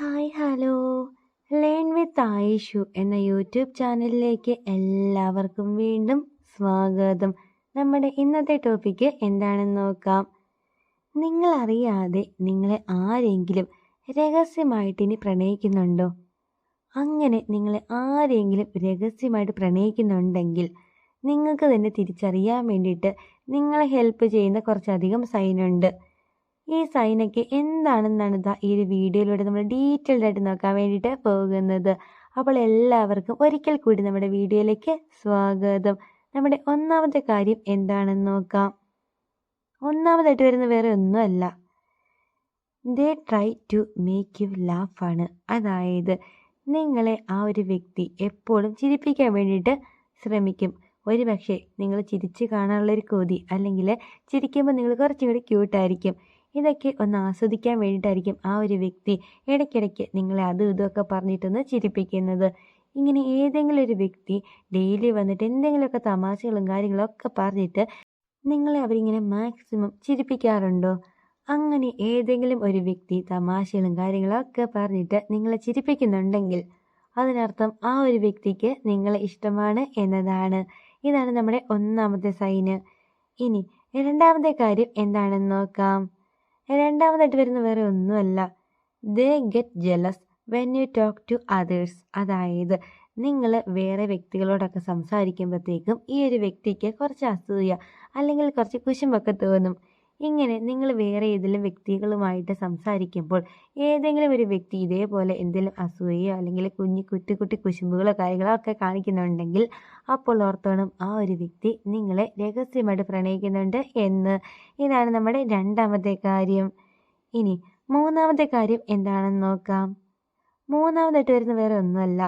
Hi hello learn with Ayishu എന്ന YouTube ചാനലിലേക്ക് എല്ലാവർക്കും വീണ്ടും സ്വാഗതം. നമ്മുടെ ഇന്നത്തെ ടോപ്പിക്ക് എന്താണെന്ന് നോക്കാം. നിങ്ങൾ അറിയാതെ നിങ്ങളെ ആരെങ്കിലും രഹസ്യമായിട്ട് ഇനി പ്രണയിക്കുന്നുണ്ടോ? അങ്ങനെ നിങ്ങളെ ആരെങ്കിലും രഹസ്യമായിട്ട് പ്രണയിക്കുന്നുണ്ടെങ്കിൽ നിങ്ങൾക്ക് തന്നെ തിരിച്ചറിയാൻ വേണ്ടിയിട്ട് നിങ്ങളെ ഹെൽപ്പ് ചെയ്യുന്ന കുറച്ചധികം സൈനുണ്ട്. ഈ സൈനൊക്കെ എന്താണെന്നാണ് ഈ ഒരു വീഡിയോയിലൂടെ നമ്മൾ ഡീറ്റെയിൽഡ് ആയിട്ട് നോക്കാൻ വേണ്ടിയിട്ട് പോകുന്നത്. അപ്പോൾ എല്ലാവർക്കും ഒരിക്കൽ കൂടി നമ്മുടെ വീഡിയോയിലേക്ക് സ്വാഗതം. നമ്മുടെ ഒന്നാമത്തെ കാര്യം എന്താണെന്ന് നോക്കാം. ഒന്നാമതായിട്ട് വരുന്ന വേറെ ഒന്നുമല്ല, they try to make you laugh ആണ്. അതായത് നിങ്ങളെ ആ ഒരു വ്യക്തി എപ്പോഴും ചിരിപ്പിക്കാൻ വേണ്ടിയിട്ട് ശ്രമിക്കും. ഒരു പക്ഷേ നിങ്ങൾ ചിരിച്ച് കാണാനുള്ളൊരു കൊതി, അല്ലെങ്കിൽ ചിരിക്കുമ്പോൾ നിങ്ങൾ കുറച്ചും കൂടി ക്യൂട്ടായിരിക്കും. ഇതൊക്കെ ഒന്ന് ആസ്വദിക്കാൻ വേണ്ടിയിട്ടായിരിക്കും ആ ഒരു വ്യക്തി ഇടയ്ക്കിടയ്ക്ക് നിങ്ങളെ അതും ഇതുമൊക്കെ പറഞ്ഞിട്ടൊന്ന് ചിരിപ്പിക്കുന്നത്. ഇങ്ങനെ ഏതെങ്കിലും ഒരു വ്യക്തി ഡെയിലി വന്നിട്ട് എന്തെങ്കിലുമൊക്കെ തമാശകളും കാര്യങ്ങളൊക്കെ പറഞ്ഞിട്ട് നിങ്ങളെ അവരിങ്ങനെ മാക്സിമം ചിരിപ്പിക്കാറുണ്ടോ? അങ്ങനെ ഏതെങ്കിലും ഒരു വ്യക്തി തമാശകളും കാര്യങ്ങളൊക്കെ പറഞ്ഞിട്ട് നിങ്ങളെ ചിരിപ്പിക്കുന്നുണ്ടെങ്കിൽ അതിനർത്ഥം ആ ഒരു വ്യക്തിക്ക് നിങ്ങളെ ഇഷ്ടമാണ് എന്നതാണ്. ഇതാണ് നമ്മുടെ ഒന്നാമത്തെ സൈന്. ഇനി രണ്ടാമത്തെ കാര്യം എന്താണെന്ന് നോക്കാം. രണ്ടാമതായിട്ട് വരുന്ന വേറെ ഒന്നുമല്ല, they get jealous when you talk to others. അതായത് നിങ്ങൾ വേറെ വ്യക്തികളോടൊക്കെ സംസാരിക്കുമ്പോഴത്തേക്കും ഈ ഒരു വ്യക്തിക്ക് കുറച്ച് അസൂയ അല്ലെങ്കിൽ കുറച്ച് കുശുമ്പൊക്കെ തോന്നും. ഇങ്ങനെ നിങ്ങൾ വേറെ ഏതെങ്കിലും വ്യക്തികളുമായിട്ട് സംസാരിക്കുമ്പോൾ ഏതെങ്കിലും ഒരു വ്യക്തി ഇതേപോലെ എന്തെങ്കിലും അസൂയയോ അല്ലെങ്കിൽ കുട്ടി കുട്ടി കുശുമ്പുകളോ കാര്യങ്ങളോ ഒക്കെ കാണിക്കുന്നുണ്ടെങ്കിൽ അപ്പോൾ ഓർത്തോണം ആ ഒരു വ്യക്തി നിങ്ങളെ രഹസ്യമായിട്ട് പ്രണയിക്കുന്നുണ്ട് എന്ന്. ഇതാണ് നമ്മുടെ രണ്ടാമത്തെ കാര്യം. ഇനി മൂന്നാമത്തെ കാര്യം എന്താണെന്ന് നോക്കാം. മൂന്നാമതായിട്ട് വരുന്ന വേറെ ഒന്നുമല്ല,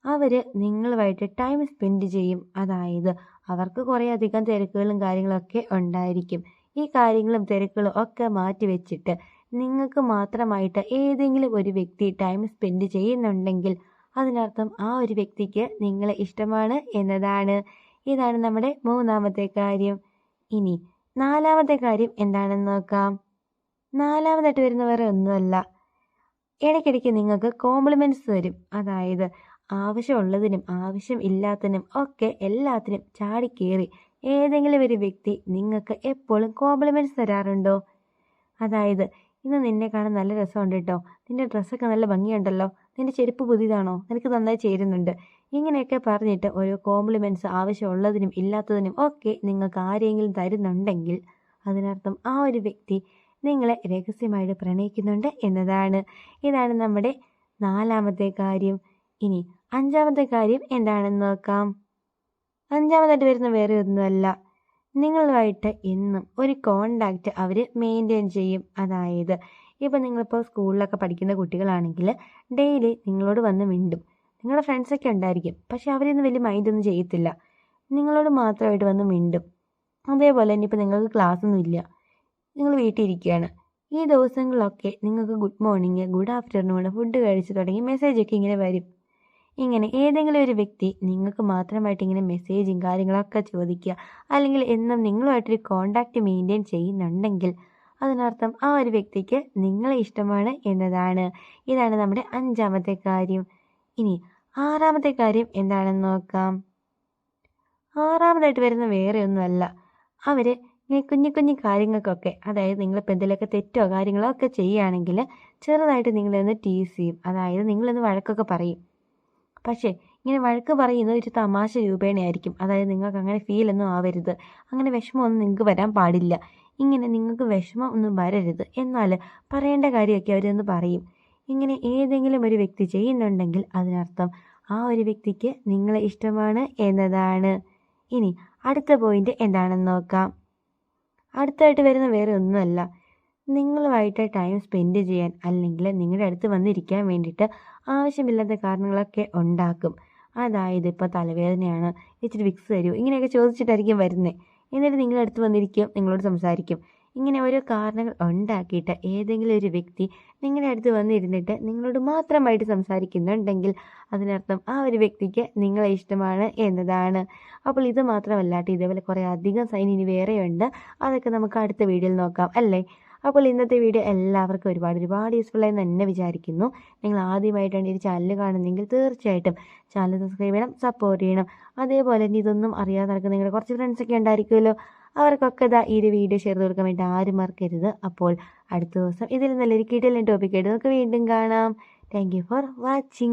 അവർ നിങ്ങളുമായിട്ട് ടൈം സ്പെൻഡ് ചെയ്യും. അതായത് അവർക്ക് കുറേ അധികം തിരക്കുകളും കാര്യങ്ങളൊക്കെ ഉണ്ടായിരിക്കും. ഈ കാര്യങ്ങളും തിരക്കുകളും ഒക്കെ മാറ്റി വെച്ചിട്ട് നിങ്ങൾക്ക് മാത്രമായിട്ട് ഏതെങ്കിലും ഒരു വ്യക്തി ടൈം സ്പെൻഡ് ചെയ്യുന്നുണ്ടെങ്കിൽ അതിനർത്ഥം ആ ഒരു വ്യക്തിക്ക് നിങ്ങളെ ഇഷ്ടമാണ് എന്നതാണ്. ഇതാണ് നമ്മുടെ മൂന്നാമത്തെ കാര്യം. ഇനി നാലാമത്തെ കാര്യം എന്താണെന്ന് നോക്കാം. നാലാമതായിട്ട് വരുന്ന വേറെ ഒന്നുമല്ല, ഇടയ്ക്കിടയ്ക്ക് നിങ്ങൾക്ക് കോംപ്ലിമെൻറ്റ്സ് തരും. അതായത് ആവശ്യമുള്ളതിനും ആവശ്യം ഇല്ലാത്തതിനും ഒക്കെ എല്ലാത്തിനും ചാടിക്കേറി ഏതെങ്കിലും ഒരു വ്യക്തി നിങ്ങൾക്ക് എപ്പോഴും കോംപ്ലിമെൻറ്റ്സ് തരാറുണ്ടോ? അതായത് ഇന്ന് നിന്നെ കാണാൻ നല്ല രസമുണ്ട് കേട്ടോ, നിന്റെ ഡ്രസ്സൊക്കെ നല്ല ഭംഗിയുണ്ടല്ലോ, നിന്റെ ചെരുപ്പ് പുതിയതാണോ, നിനക്ക് നന്നായി ചേരുന്നുണ്ട്, ഇങ്ങനെയൊക്കെ പറഞ്ഞിട്ട് ഓരോ കോംപ്ലിമെൻറ്റ്സ് ആവശ്യമുള്ളതിനും ഇല്ലാത്തതിനും ഒക്കെ നിങ്ങൾക്ക് ആരെങ്കിലും തരുന്നുണ്ടെങ്കിൽ അതിനർത്ഥം ആ ഒരു വ്യക്തി നിങ്ങളെ രഹസ്യമായിട്ട് പ്രണയിക്കുന്നുണ്ട് എന്നതാണ്. ഇതാണ് നമ്മുടെ നാലാമത്തെ കാര്യം. ഇനി അഞ്ചാമത്തെ കാര്യം എന്താണെന്ന് നോക്കാം. അഞ്ചാമതായിട്ട് വരുന്ന വേറെ ഒന്നുമല്ല, നിങ്ങളുമായിട്ട് എന്നും ഒരു കോണ്ടാക്റ്റ് അവർ മെയിൻറ്റെയിൻ ചെയ്യും. അതായത് ഇപ്പോൾ നിങ്ങളിപ്പോൾ സ്കൂളിലൊക്കെ പഠിക്കുന്ന കുട്ടികളാണെങ്കിൽ ഡെയിലി നിങ്ങളോട് വന്ന് മിണ്ടും. നിങ്ങളുടെ ഫ്രണ്ട്സൊക്കെ ഉണ്ടായിരിക്കും, പക്ഷെ അവരൊന്നും വലിയ മൈൻഡൊന്നും ചെയ്യത്തില്ല, നിങ്ങളോട് മാത്രമായിട്ട് വന്ന് മിണ്ടും. അതേപോലെ തന്നെ ഇപ്പോൾ നിങ്ങൾക്ക് ക്ലാസ്സൊന്നും ഇല്ല, നിങ്ങൾ വീട്ടിൽ ഇരിക്കുകയാണ്, ഈ ദിവസങ്ങളിലൊക്കെ നിങ്ങൾക്ക് good morning, good afternoon, food കഴിച്ച് തുടങ്ങി മെസ്സേജൊക്കെ ഇങ്ങനെ വരും. ഇങ്ങനെ ഏതെങ്കിലും ഒരു വ്യക്തി നിങ്ങൾക്ക് മാത്രമായിട്ട് ഇങ്ങനെ മെസ്സേജും കാര്യങ്ങളൊക്കെ ചോദിക്കുക അല്ലെങ്കിൽ എന്നും നിങ്ങളുമായിട്ടൊരു കോണ്ടാക്റ്റ് മെയിൻറ്റെയിൻ ചെയ്യുന്നുണ്ടെങ്കിൽ അതിനർത്ഥം ആ ഒരു വ്യക്തിക്ക് നിങ്ങളെ ഇഷ്ടമാണ് എന്നതാണ്. ഇതാണ് നമ്മുടെ അഞ്ചാമത്തെ കാര്യം. ഇനി ആറാമത്തെ കാര്യം എന്താണെന്ന് നോക്കാം. ആറാമതായിട്ട് വരുന്ന വേറെ ഒന്നുമല്ല, അവർ ഇങ്ങനെ കുഞ്ഞു കുഞ്ഞു കാര്യങ്ങൾക്കൊക്കെ, അതായത് നിങ്ങളിപ്പോൾ എന്തെങ്കിലുമൊക്കെ തെറ്റോ കാര്യങ്ങളോ ഒക്കെ ചെയ്യുകയാണെങ്കിൽ ചെറുതായിട്ട് നിങ്ങളൊന്ന് ടീസ് ചെയ്യും. അതായത് നിങ്ങളൊന്ന് വഴക്കൊക്കെ പറയും. പക്ഷേ ഇങ്ങനെ വഴക്ക് പറയുന്നത് ഒരു തമാശ രൂപേണയായിരിക്കും. അതായത് നിങ്ങൾക്ക് അങ്ങനെ ഫീലൊന്നും ആവരുത്, അങ്ങനെ വിഷമമൊന്നും നിങ്ങൾക്ക് വരാൻ പാടില്ല. ഇങ്ങനെ നിങ്ങൾക്ക് വിഷമം ഒന്നും വരരുത്, എന്നാൽ പറയേണ്ട കാര്യമൊക്കെ അവരൊന്ന് പറയും. ഇങ്ങനെ ഏതെങ്കിലും ഒരു വ്യക്തി ചെയ്യുന്നുണ്ടെങ്കിൽ അതിനർത്ഥം ആ ഒരു വ്യക്തിക്ക് നിങ്ങളെ ഇഷ്ടമാണ് എന്നതാണ്. ഇനി അടുത്ത പോയിന്റ് എന്താണെന്ന് നോക്കാം. അടുത്തായിട്ട് വരുന്ന വേറെ ഒന്നുമല്ല, നിങ്ങളുമായിട്ട് ടൈം സ്പെൻഡ് ചെയ്യാൻ അല്ലെങ്കിൽ നിങ്ങളുടെ അടുത്ത് വന്നിരിക്കാൻ വേണ്ടിയിട്ട് ആവശ്യമില്ലാത്ത കാരണങ്ങളൊക്കെ ഉണ്ടാക്കും. അതായത് ഇപ്പോൾ തലവേദനയാണ്, ഇച്ചിരി വിക്സ് തരൂ, ഇങ്ങനെയൊക്കെ ചോദിച്ചിട്ടായിരിക്കും വരുന്നത്. എന്നിട്ട് നിങ്ങളുടെ അടുത്ത് വന്നിരിക്കും, നിങ്ങളോട് സംസാരിക്കും. ഇങ്ങനെ ഓരോ കാരണങ്ങൾ ഉണ്ടാക്കിയിട്ട് ഏതെങ്കിലും ഒരു വ്യക്തി നിങ്ങളുടെ അടുത്ത് വന്നിരുന്നിട്ട് നിങ്ങളോട് മാത്രമായിട്ട് സംസാരിക്കുന്നുണ്ടെങ്കിൽ അതിനർത്ഥം ആ ഒരു വ്യക്തിക്ക് നിങ്ങളെ ഇഷ്ടമാണ് എന്നതാണ്. അപ്പോൾ ഇത് മാത്രമല്ലാട്ട് ഇതേപോലെ കുറേ അധികം സൈൻ ഇനി വേറെയുണ്ട്. അതൊക്കെ നമുക്ക് അടുത്ത വീഡിയോയിൽ നോക്കാം അല്ലേ. അപ്പോൾ ഇന്നത്തെ വീഡിയോ എല്ലാവർക്കും ഒരുപാട് യൂസ്ഫുൾ ആയെന്ന് തന്നെ വിചാരിക്കുന്നു. നിങ്ങൾ ആദ്യമായിട്ടാണ് ഈ ചാനൽ കാണുന്നതെങ്കിൽ തീർച്ചയായിട്ടും ചാനൽ സബ്സ്ക്രൈബ് ചെയ്യണം, സപ്പോർട്ട് ചെയ്യണം. അതേപോലെ തന്നെ ഇതൊന്നും അറിയാതെ നടക്കുന്ന നിങ്ങളുടെ കുറച്ച് ഫ്രണ്ട്സൊക്കെ ഉണ്ടായിരിക്കുമല്ലോ, അവർക്കൊക്കെ ഈ ഒരു വീഡിയോ ഷെയർ ചെയ്ത് കൊടുക്കാൻ വേണ്ടി ആരും മറക്കരുത്. അപ്പോൾ അടുത്ത ദിവസം ഇതിൽ നല്ലൊരു കിടിലൻ ടോപ്പിക്കായിട്ട് നമുക്ക് വീണ്ടും കാണാം. Thank you for watching.